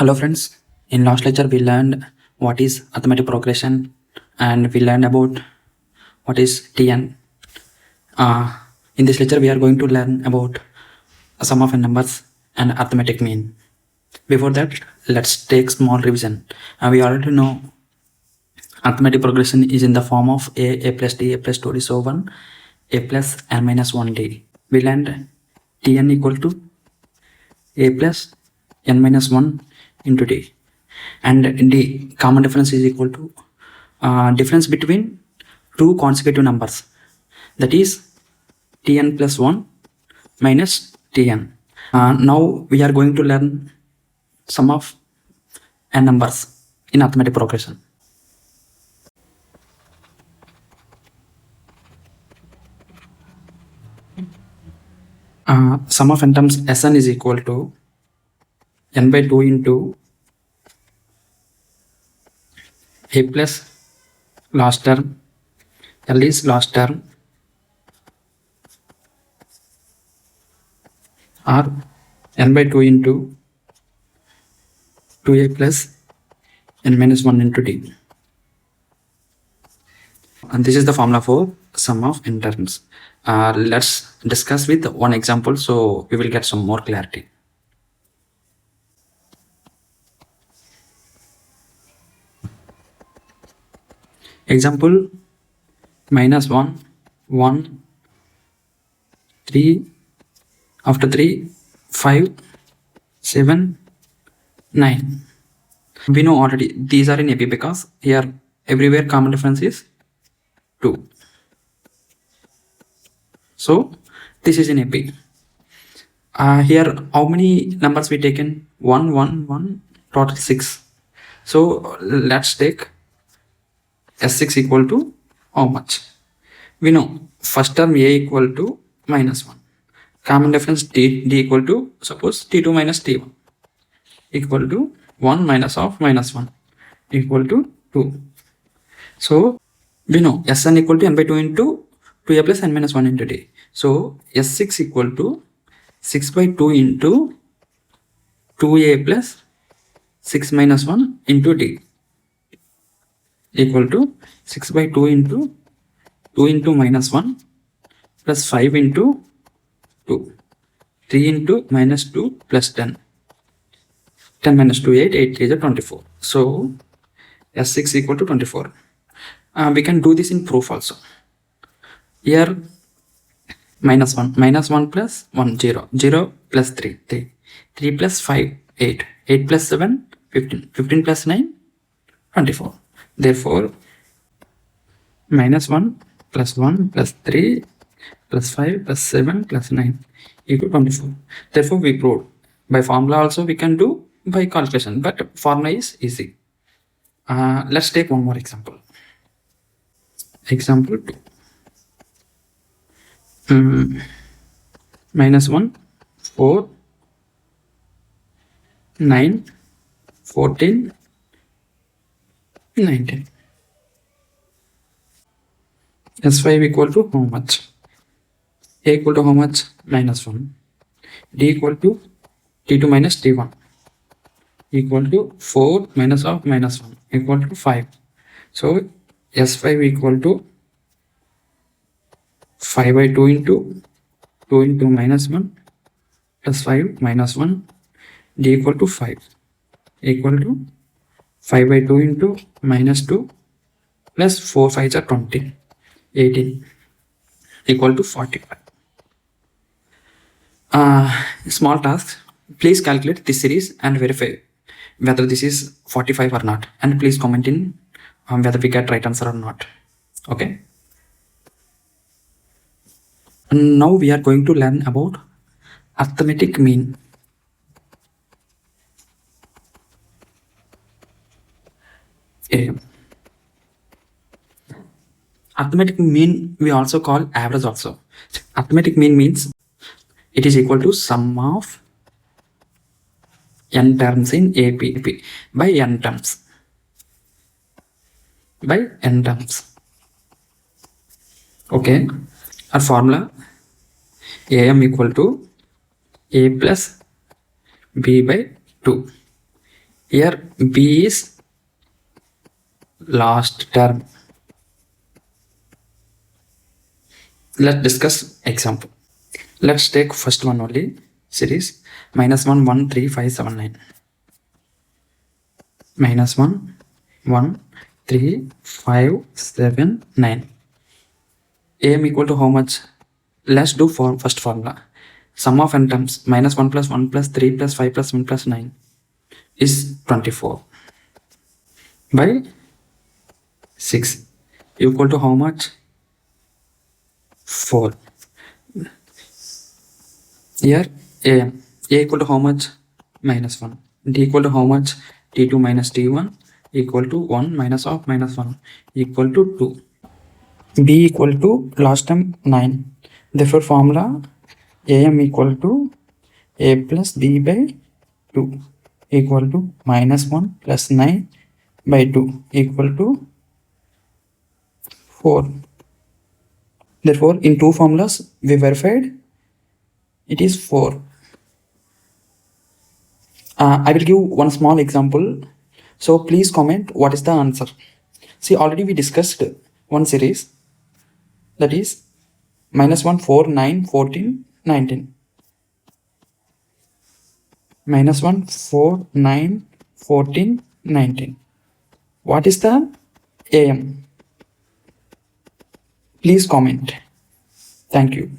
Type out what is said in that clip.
Hello friends, in last lecture we learned what is arithmetic progression and we learned about what is TN. In this lecture we are going to learn about a sum of n numbers and arithmetic mean. Before that, let's take small revision. We already know arithmetic progression is in the form of a plus d, a plus 2d, so 1, a plus n minus 1d. We learned Tn equal to a plus n minus 1 into d, and the common difference is equal to difference between two consecutive numbers, that is Tn plus 1 minus Tn. Now we are going to learn sum of n numbers in arithmetic progression. Sum of n terms Sn is equal to n by 2 into a plus last term, L is last term, or n by 2 into 2a plus n minus 1 into d. And this is the formula for sum of n terms. Let's discuss with one example so we will get some more clarity. Example minus 1, 1, 3, after 3, 5, 7, 9. We know already these are in AP because here everywhere common difference is 2. So this is in AP. Here how many numbers we taken? 1, 1, 1, total 6. So let's take S6 equal to how much? We know first term A equal to minus 1. Common difference D equal to, suppose T2 minus T1 equal to 1 minus of minus 1 equal to 2. So we know Sn equal to n by 2 into 2a plus n minus 1 into d. So S6 equal to 6 by 2 into 2a plus 6 minus 1 into d equal to 6 by 2 into 2 into minus 1 plus 5 into 2, 3 into minus 2 plus 10, 10 minus 2, 8, 8 3 is 24. So S6 equal to 24. We can do this in proof also. Here minus 1 plus 1, 0, 0 plus 3, 3, 3 plus 5, 8, 8 plus 7, 15, 15 plus 9, 24. Therefore, minus 1 plus 1 plus 3 plus 5 plus 7 plus 9 equal to 24. Therefore, we proved. By formula also we can do by calculation, but formula is easy. Let's take one more example. Example 2. Minus 1, 4, 9, 14, 19. S5 equal to how much? A equal to how much? Minus 1. D equal to T2 minus T1 equal to 4 minus of minus 1 equal to 5. So S5 equal to 5 by 2 into 2 into minus 1 plus 5 minus 1, D equal to 5 equal to 5 by 2 into minus 2 plus 4 5s are 20, 18 equal to 45. Small tasks. Please calculate this series and verify whether this is 45 or not, and please comment in whether we get right answer or not. Okay. Now we are going to learn about arithmetic mean. Arithmetic mean we also call average also. Arithmetic mean means it is equal to sum of n terms in AP by n terms. By n terms. Okay. Our formula AM equal to A plus B by 2. Here B is last term. Let's discuss example. Let's take first one only, series -1 1 3 5 7 9. -1 1 3 5 7 9. AM equal to how much? Let's do for first formula. Sum of n terms -1 plus 1 plus 3 plus 5 plus 1 plus 9 is 24 by 6 equal to how much? 4. Here A equal to how much? -1. D equal to how much? T2 minus T1 equal to 1 minus of -1 equal to 2. B equal to last term 9. Therefore formula AM equal to A plus B by 2 equal to -1 plus 9 by 2 equal to 4. Therefore in two formulas we verified it is 4. I will give one small example. So please comment what is the answer. See, already we discussed one series, that is -1 4 9 14 19. -1 4 9 14 19. What is the AM? Please comment. Thank you.